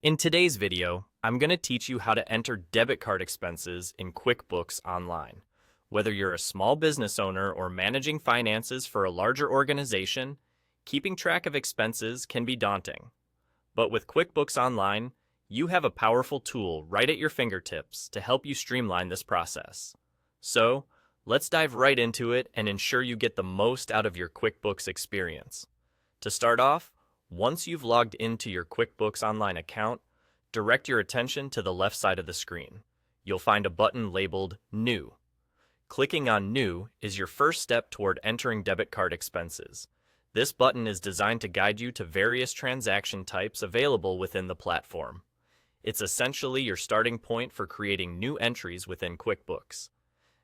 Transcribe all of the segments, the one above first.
In today's video, I'm going to teach you how to enter debit card expenses in QuickBooks Online. Whether you're a small business owner or managing finances for a larger organization, keeping track of expenses can be daunting. But with QuickBooks Online, you have a powerful tool right at your fingertips to help you streamline this process. So, let's dive right into it and ensure you get the most out of your QuickBooks experience. To start off, once you've logged into your QuickBooks Online account, direct your attention to the left side of the screen. You'll find a button labeled New. Clicking on New is your first step toward entering debit card expenses. This button is designed to guide you to various transaction types available within the platform. It's essentially your starting point for creating new entries within QuickBooks.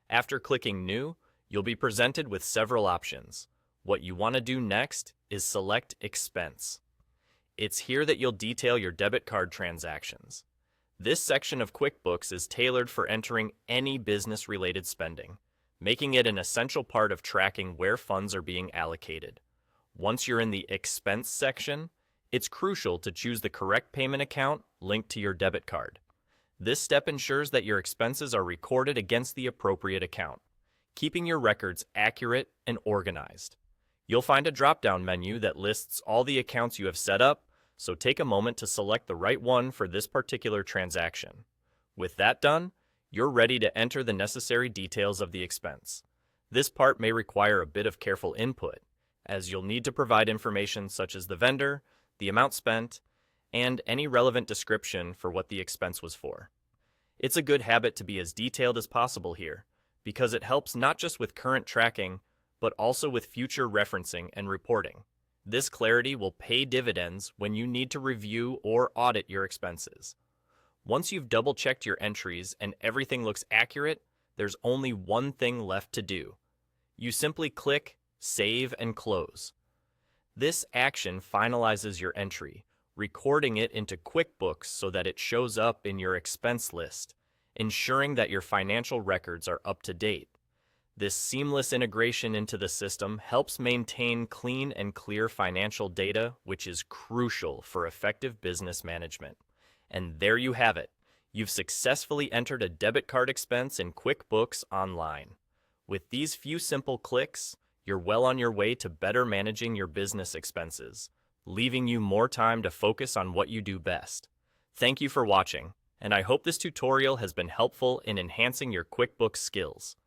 After clicking New, you'll be presented with several options. What you want to do next is select Expense. It's here that you'll detail your debit card transactions. This section of QuickBooks is tailored for entering any business-related spending, making it an essential part of tracking where funds are being allocated. Once you're in the Expense section, it's crucial to choose the correct payment account linked to your debit card. This step ensures that your expenses are recorded against the appropriate account, keeping your records accurate and organized. You'll find a drop-down menu that lists all the accounts you have set up, so take a moment to select the right one for this particular transaction. With that done, you're ready to enter the necessary details of the expense. This part may require a bit of careful input, as you'll need to provide information such as the vendor, the amount spent, and any relevant description for what the expense was for. It's a good habit to be as detailed as possible here, because it helps not just with current tracking, but also with future referencing and reporting. This clarity will pay dividends when you need to review or audit your expenses. Once you've double-checked your entries and everything looks accurate, there's only one thing left to do. You simply click Save and Close. This action finalizes your entry, recording it into QuickBooks so that it shows up in your expense list, ensuring that your financial records are up to date. This seamless integration into the system helps maintain clean and clear financial data, which is crucial for effective business management. And there you have it. You've successfully entered a debit card expense in QuickBooks Online. With these few simple clicks, you're well on your way to better managing your business expenses, leaving you more time to focus on what you do best. Thank you for watching, and I hope this tutorial has been helpful in enhancing your QuickBooks skills.